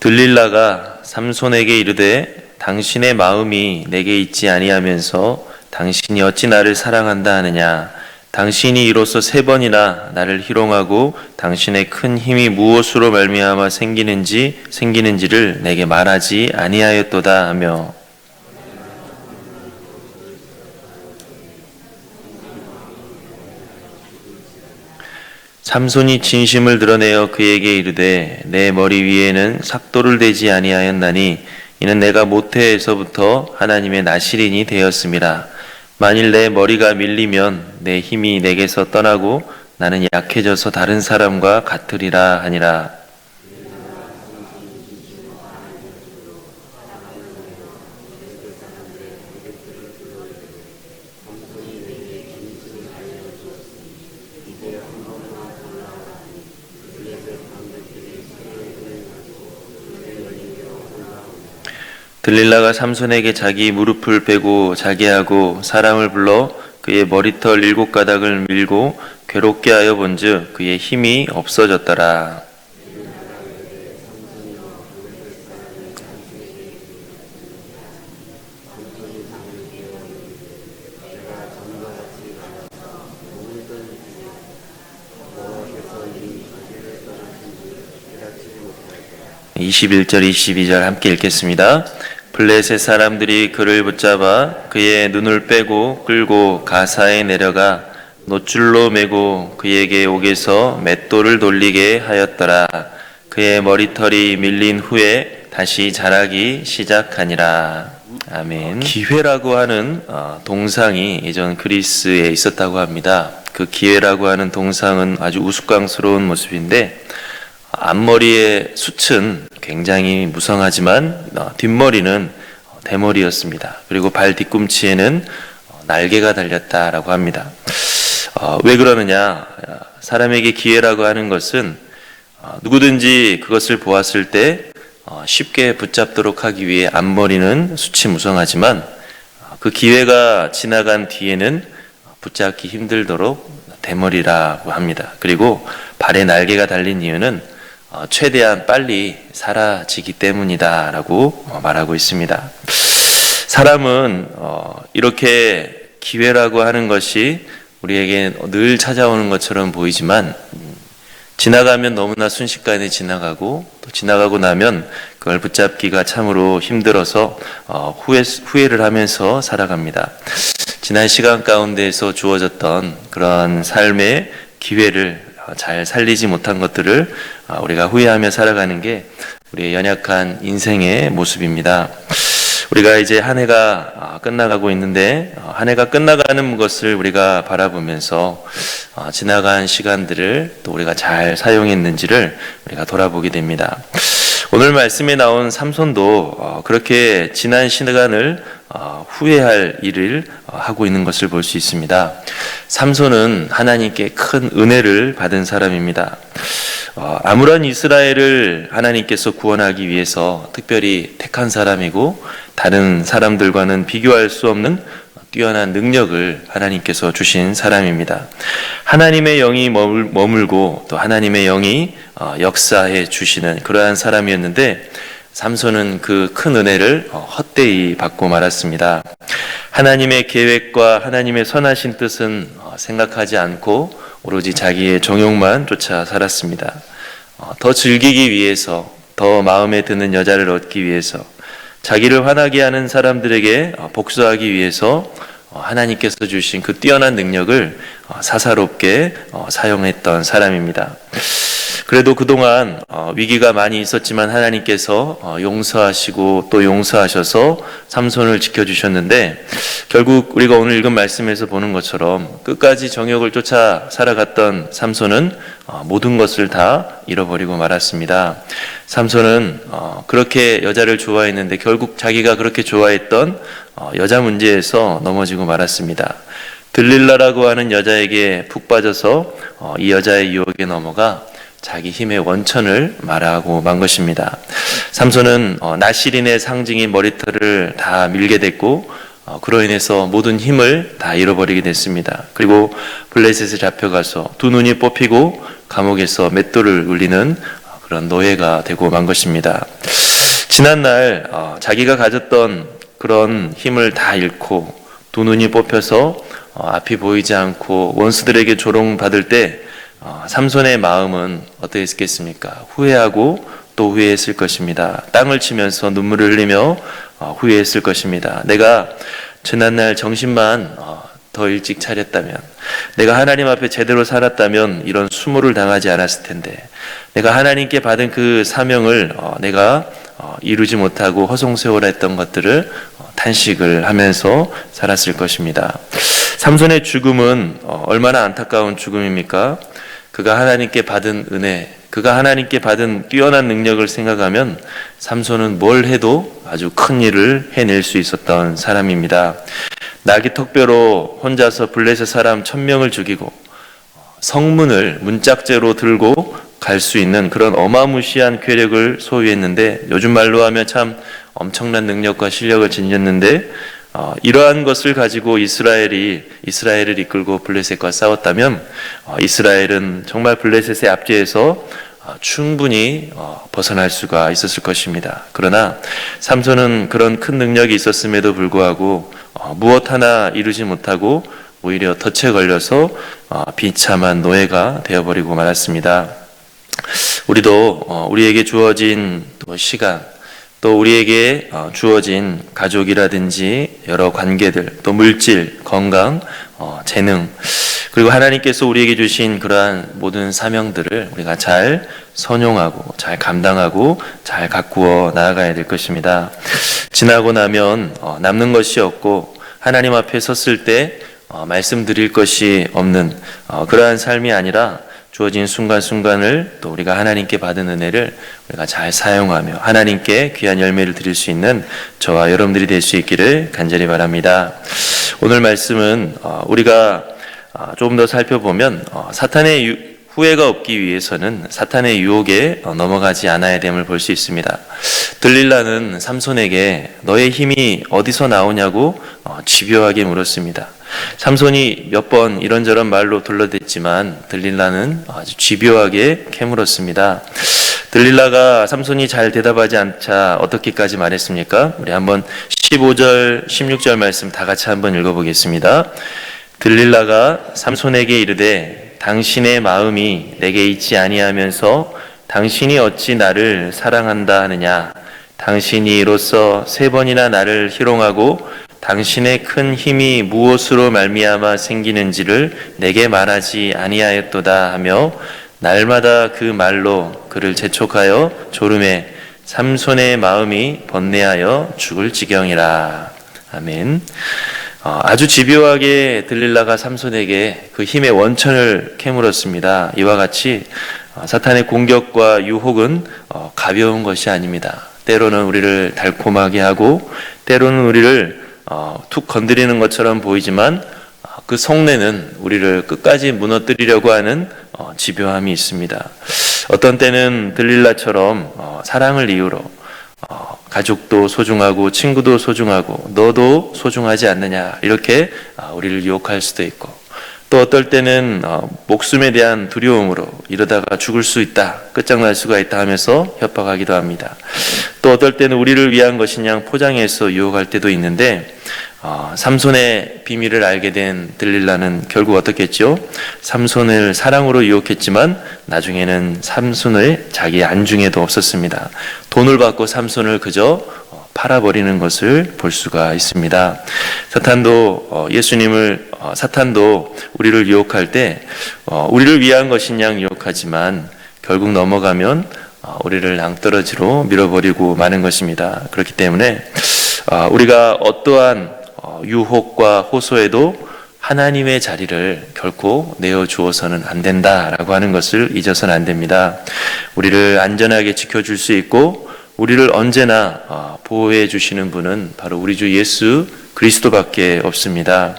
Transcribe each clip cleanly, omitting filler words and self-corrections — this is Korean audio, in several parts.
들릴라가 삼손에게 이르되 당신의 마음이 내게 있지 아니하면서 당신이 어찌 나를 사랑한다 하느냐. 당신이 이로써 3번이나 나를 희롱하고 당신의 큰 힘이 무엇으로 말미암아 생기는지를 내게 말하지 아니하였도다 하며. 삼손이 진심을 드러내어 그에게 이르되 내 머리 위에는 삭도를 대지 아니하였나니 이는 내가 모태에서부터 하나님의 나실인이 되었음이라. 만일 내 머리가 밀리면 내 힘이 내게서 떠나고 나는 약해져서 다른 사람과 같으리라 하니라. 들릴라가 삼손에게 자기 무릎을 베고 자게 하고 사람을 불러 그의 머리털 7가닥을 밀고 괴롭게 하여 본즉 그의 힘이 없어졌더라. (21절) (22절) 함께 읽겠습니다. 블레셋 사람들이 그를 붙잡아 그의 눈을 빼고 끌고 가사에 내려가 노줄로 매고 그에게 옥에서 맷돌을 돌리게 하였더라. 그의 머리털이 밀린 후에 다시 자라기 시작하니라. 아멘. 기회라고 하는 동상이 예전 그리스에 있었다고 합니다. 그 기회라고 하는 동상은 아주 우스꽝스러운 모습인데 앞머리의 숱은 굉장히 무성하지만 뒷머리는 대머리였습니다. 그리고 발 뒤꿈치에는 날개가 달렸다라고 합니다. 왜 그러느냐? 사람에게 기회라고 하는 것은 누구든지 그것을 보았을 때 쉽게 붙잡도록 하기 위해 앞머리는 숱이 무성하지만 그 기회가 지나간 뒤에는 붙잡기 힘들도록 대머리라고 합니다. 그리고 발에 날개가 달린 이유는 최대한 빨리 사라지기 때문이다 라고 말하고 있습니다. 사람은 이렇게 기회라고 하는 것이 우리에게 늘 찾아오는 것처럼 보이지만 지나가면 너무나 순식간에 지나가고 또 지나가고 나면 그걸 붙잡기가 참으로 힘들어서 후회를 하면서 살아갑니다. 지난 시간 가운데에서 주어졌던 그런 삶의 기회를 잘 살리지 못한 것들을 우리가 후회하며 살아가는 게 우리의 연약한 인생의 모습입니다. 우리가 이제 한 해가 끝나가고 있는데 한 해가 끝나가는 것을 우리가 바라보면서 지나간 시간들을 또 우리가 잘 사용했는지를 우리가 돌아보게 됩니다. 오늘 말씀에 나온 삼손도 그렇게 지난 시간을 후회할 일을 하고 있는 것을 볼 수 있습니다. 삼손은 하나님께 큰 은혜를 받은 사람입니다. 아무런 이스라엘을 하나님께서 구원하기 위해서 특별히 택한 사람이고 다른 사람들과는 비교할 수 없는 뛰어난 능력을 하나님께서 주신 사람입니다. 하나님의 영이 머물고 또 하나님의 영이 역사해 주시는 그러한 사람이었는데 삼손은 그 큰 은혜를 헛되이 받고 말았습니다. 하나님의 계획과 하나님의 선하신 뜻은 생각하지 않고 오로지 자기의 정욕만 쫓아 살았습니다. 더 즐기기 위해서, 더 마음에 드는 여자를 얻기 위해서, 자기를 화나게 하는 사람들에게 복수하기 위해서 하나님께서 주신 그 뛰어난 능력을 사사롭게 사용했던 사람입니다. 그래도 그동안 위기가 많이 있었지만 하나님께서 용서하시고 또 용서하셔서 삼손을 지켜주셨는데 결국 우리가 오늘 읽은 말씀에서 보는 것처럼 끝까지 정욕을 쫓아 살아갔던 삼손은 모든 것을 다 잃어버리고 말았습니다. 삼손은 그렇게 여자를 좋아했는데 결국 자기가 그렇게 좋아했던 여자 문제에서 넘어지고 말았습니다. 들릴라라고 하는 여자에게 푹 빠져서 이 여자의 유혹에 넘어가 자기 힘의 원천을 말하고 만 것입니다. 삼손은 나실인의 상징인 머리털을 다 밀게 됐고 그로 인해서 모든 힘을 다 잃어버리게 됐습니다. 그리고 블레셋에 잡혀가서 두 눈이 뽑히고 감옥에서 맷돌을 울리는 그런 노예가 되고 만 것입니다. 지난날 자기가 가졌던 그런 힘을 다 잃고 두 눈이 뽑혀서 앞이 보이지 않고 원수들에게 조롱받을 때 삼손의 마음은 어떠했겠습니까? 후회하고 또 후회했을 것입니다. 땅을 치면서 눈물을 흘리며 후회했을 것입니다. 내가 지난날 정신만 더 일찍 차렸다면, 내가 하나님 앞에 제대로 살았다면 이런 수모를 당하지 않았을 텐데, 내가 하나님께 받은 그 사명을 내가 이루지 못하고 허송세월을 했던 것들을 탄식을 하면서 살았을 것입니다. 삼손의 죽음은 얼마나 안타까운 죽음입니까? 그가 하나님께 받은 은혜, 그가 하나님께 받은 뛰어난 능력을 생각하면 삼손은 뭘 해도 아주 큰 일을 해낼 수 있었던 사람입니다. 나귀 턱뼈로 혼자서 블레셋 사람 1000명을 죽이고 성문을 문짝제로 들고 갈 수 있는 그런 어마무시한 괴력을 소유했는데, 요즘 말로 하면 참 엄청난 능력과 실력을 지녔는데, 이러한 것을 가지고 이스라엘을 이끌고 블레셋과 싸웠다면 이스라엘은 정말 블레셋의 압제에서 충분히 벗어날 수가 있었을 것입니다. 그러나 삼손은 그런 큰 능력이 있었음에도 불구하고 무엇 하나 이루지 못하고 오히려 덫에 걸려서 비참한 노예가 되어버리고 말았습니다. 우리도 우리에게 주어진 또 시간, 또 우리에게 주어진 가족이라든지 여러 관계들, 또 물질, 건강, 재능, 그리고 하나님께서 우리에게 주신 그러한 모든 사명들을 우리가 잘 선용하고 잘 감당하고 잘 가꾸어 나아가야 될 것입니다. 지나고 나면 남는 것이 없고 하나님 앞에 섰을 때 말씀드릴 것이 없는 그러한 삶이 아니라, 주어진 순간순간을 또 우리가 하나님께 받은 은혜를 우리가 잘 사용하며 하나님께 귀한 열매를 드릴 수 있는 저와 여러분들이 될 수 있기를 간절히 바랍니다. 오늘 말씀은 우리가 조금 더 살펴보면 사탄의 후회가 없기 위해서는 사탄의 유혹에 넘어가지 않아야 됨을 볼 수 있습니다. 들릴라는 삼손에게 너의 힘이 어디서 나오냐고 집요하게 물었습니다. 삼손이 몇 번 이런저런 말로 둘러댔지만 들릴라는 아주 집요하게 캐물었습니다. 들릴라가 삼손이 잘 대답하지 않자 어떻게까지 말했습니까? 우리 한번 15절, 16절 말씀 다 같이 한번 읽어보겠습니다. 들릴라가 삼손에게 이르되 당신의 마음이 내게 있지 아니하면서 당신이 어찌 나를 사랑한다 하느냐? 당신이 이로써 3번이나 나를 희롱하고 당신의 큰 힘이 무엇으로 말미암아 생기는지를 내게 말하지 아니하였도다 하며 날마다 그 말로 그를 재촉하여 졸음에 삼손의 마음이 번뇌하여 죽을 지경이라. 아멘. 아주 집요하게 들릴라가 삼손에게 그 힘의 원천을 캐물었습니다. 이와 같이 사탄의 공격과 유혹은 가벼운 것이 아닙니다. 때로는 우리를 달콤하게 하고 때로는 우리를 툭 건드리는 것처럼 보이지만 그 속내는 우리를 끝까지 무너뜨리려고 하는 집요함이 있습니다. 어떤 때는 들릴라처럼 사랑을 이유로 가족도 소중하고 친구도 소중하고 너도 소중하지 않느냐 이렇게 우리를 유혹할 수도 있고, 또 어떨 때는 목숨에 대한 두려움으로 이러다가 죽을 수 있다, 끝장날 수가 있다 하면서 협박하기도 합니다. 또 어떨 때는 우리를 위한 것이냐 포장해서 유혹할 때도 있는데, 삼손의 비밀을 알게 된 들릴라는 결국 어떻게 했죠? 삼손을 사랑으로 유혹했지만 나중에는 삼손을 자기 안중에도 없었습니다. 돈을 받고 삼손을 그저 팔아버리는 것을 볼 수가 있습니다. 사탄도 우리를 유혹할 때 우리를 위한 것이냐 유혹하지만 결국 넘어가면 우리를 낭떠러지로 밀어버리고 마는 것입니다. 그렇기 때문에 우리가 어떠한 유혹과 호소에도 하나님의 자리를 결코 내어주어서는 안 된다라고 하는 것을 잊어서는 안 됩니다. 우리를 안전하게 지켜줄 수 있고 우리를 언제나 보호해 주시는 분은 바로 우리 주 예수 그리스도밖에 없습니다.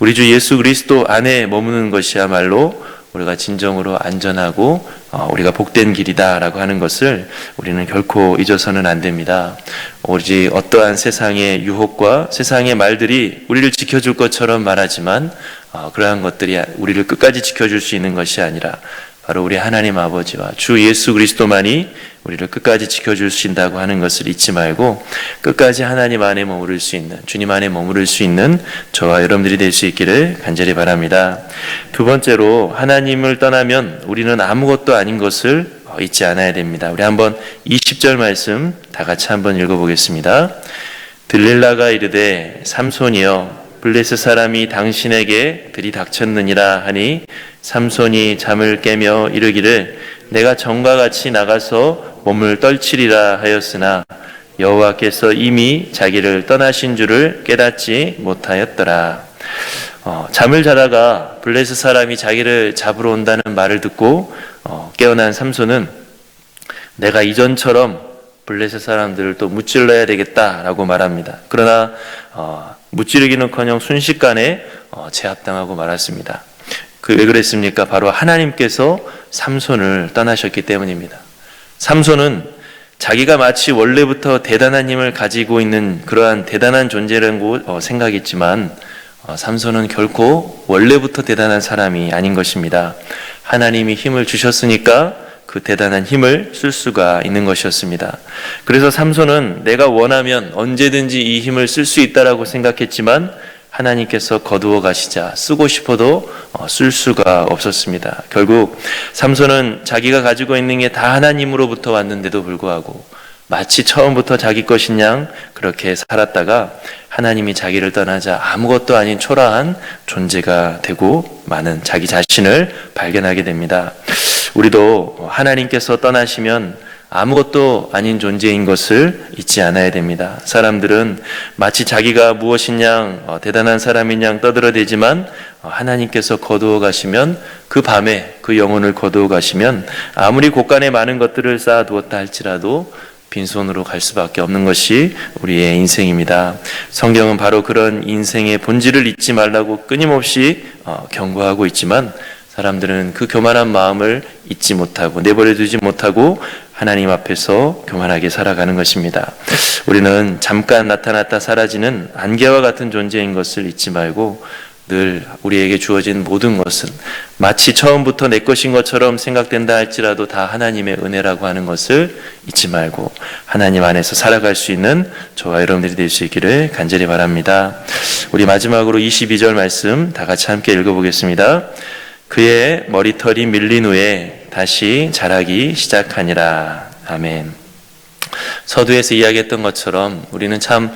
우리 주 예수 그리스도 안에 머무는 것이야말로 우리가 진정으로 안전하고 우리가 복된 길이다라고 하는 것을 우리는 결코 잊어서는 안 됩니다. 오직 어떠한 세상의 유혹과 세상의 말들이 우리를 지켜줄 것처럼 말하지만 그러한 것들이 우리를 끝까지 지켜줄 수 있는 것이 아니라 바로 우리 하나님 아버지와 주 예수 그리스도만이 우리를 끝까지 지켜주신다고 하는 것을 잊지 말고 끝까지 하나님 안에 머무를 수 있는, 주님 안에 머무를 수 있는 저와 여러분들이 될 수 있기를 간절히 바랍니다. 두 번째로, 하나님을 떠나면 우리는 아무것도 아닌 것을 잊지 않아야 됩니다. 우리 한번 20절 말씀 다 같이 한번 읽어보겠습니다. 들릴라가 이르되 삼손이여 블레셋 사람이 당신에게 들이닥쳤느니라 하니 삼손이 잠을 깨며 이르기를 내가 전과 같이 나가서 몸을 떨치리라 하였으나 여호와께서 이미 자기를 떠나신 줄을 깨닫지 못하였더라. 잠을 자다가 블레셋 사람이 자기를 잡으러 온다는 말을 듣고 깨어난 삼손은 내가 이전처럼 블레셋 사람들을 또 무찔러야 되겠다라고 말합니다. 그러나 무찌르기는커녕 순식간에 제압당하고 말았습니다. 왜 그랬습니까? 바로 하나님께서 삼손을 떠나셨기 때문입니다. 삼손은 자기가 마치 원래부터 대단한 힘을 가지고 있는 그러한 대단한 존재라고 생각했지만 삼손은 결코 원래부터 대단한 사람이 아닌 것입니다. 하나님이 힘을 주셨으니까 그 대단한 힘을 쓸 수가 있는 것이었습니다. 그래서 삼손은 내가 원하면 언제든지 이 힘을 쓸 수 있다라고 생각했지만 하나님께서 거두어 가시자 쓰고 싶어도 쓸 수가 없었습니다. 결국 삼손은 자기가 가지고 있는 게 다 하나님으로부터 왔는데도 불구하고 마치 처음부터 자기 것인 양 그렇게 살았다가 하나님이 자기를 떠나자 아무것도 아닌 초라한 존재가 되고 많은 자기 자신을 발견하게 됩니다. 우리도 하나님께서 떠나시면 아무것도 아닌 존재인 것을 잊지 않아야 됩니다. 사람들은 마치 자기가 무엇인 양 대단한 사람인 양 떠들어대지만 하나님께서 거두어 가시면 그 밤에 그 영혼을 거두어 가시면 아무리 곳간에 많은 것들을 쌓아두었다 할지라도 빈손으로 갈 수밖에 없는 것이 우리의 인생입니다. 성경은 바로 그런 인생의 본질을 잊지 말라고 끊임없이 경고하고 있지만 사람들은 그 교만한 마음을 잊지 못하고 내버려 두지 못하고 하나님 앞에서 교만하게 살아가는 것입니다. 우리는 잠깐 나타났다 사라지는 안개와 같은 존재인 것을 잊지 말고 늘 우리에게 주어진 모든 것은 마치 처음부터 내 것인 것처럼 생각된다 할지라도 다 하나님의 은혜라고 하는 것을 잊지 말고 하나님 안에서 살아갈 수 있는 저와 여러분들이 될 수 있기를 간절히 바랍니다. 우리 마지막으로 22절 말씀 다 같이 함께 읽어보겠습니다. 그의 머리털이 밀린 후에 다시 자라기 시작하니라. 아멘. 서두에서 이야기했던 것처럼 우리는 참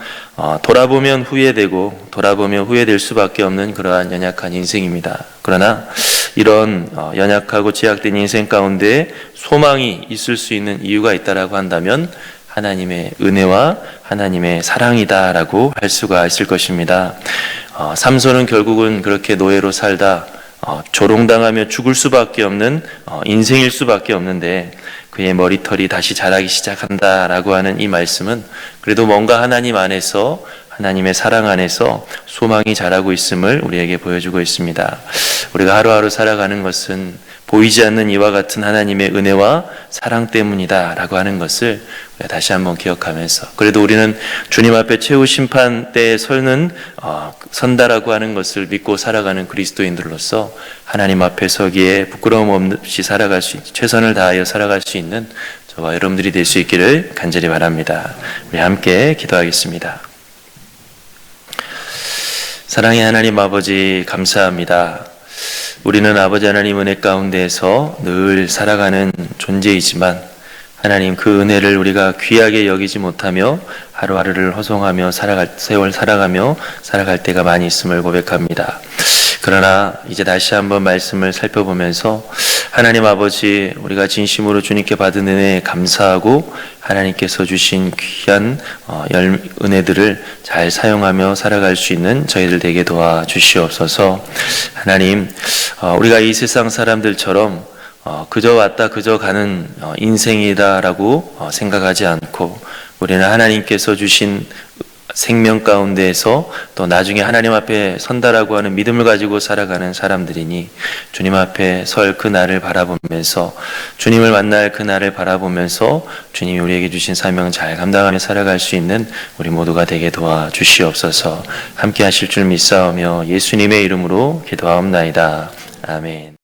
돌아보면 후회되고 돌아보면 후회될 수밖에 없는 그러한 연약한 인생입니다. 그러나 이런 연약하고 제약된 인생 가운데 소망이 있을 수 있는 이유가 있다라고 한다면 하나님의 은혜와 하나님의 사랑이다라고 할 수가 있을 것입니다. 삼손은 결국은 그렇게 노예로 살다 조롱당하며 죽을 수밖에 없는 인생일 수밖에 없는데 그의 머리털이 다시 자라기 시작한다라고 하는 이 말씀은 그래도 뭔가 하나님 안에서 하나님의 사랑 안에서 소망이 자라고 있음을 우리에게 보여주고 있습니다. 우리가 하루하루 살아가는 것은 보이지 않는 이와 같은 하나님의 은혜와 사랑 때문이다라고 하는 것을 다시 한번 기억하면서 그래도 우리는 주님 앞에 최후 심판 때에 선다라고 하는 것을 믿고 살아가는 그리스도인들로서 하나님 앞에 서기에 부끄러움 없이 살아갈 수 있는 최선을 다하여 살아갈 수 있는 저와 여러분들이 될 수 있기를 간절히 바랍니다. 우리 함께 기도하겠습니다. 사랑의 하나님 아버지 감사합니다. 우리는 아버지 하나님 은혜 가운데에서 늘 살아가는 존재이지만 하나님 그 은혜를 우리가 귀하게 여기지 못하며 하루하루를 허송하며 세월 살아갈 때가 많이 있음을 고백합니다. 그러나 이제 다시 한번 말씀을 살펴보면서 하나님 아버지 우리가 진심으로 주님께 받은 은혜에 감사하고 하나님께서 주신 귀한 은혜들을 잘 사용하며 살아갈 수 있는 저희들 되게 도와주시옵소서. 하나님 우리가 이 세상 사람들처럼 그저 왔다 그저 가는 인생이다라고 생각하지 않고 우리는 하나님께서 주신 생명 가운데에서 또 나중에 하나님 앞에 선다라고 하는 믿음을 가지고 살아가는 사람들이니 주님 앞에 설 그 날을 바라보면서 주님을 만날 그 날을 바라보면서 주님이 우리에게 주신 사명 잘 감당하며 살아갈 수 있는 우리 모두가 되게 도와주시옵소서. 함께 하실 줄 믿사오며 예수님의 이름으로 기도하옵나이다. 아멘.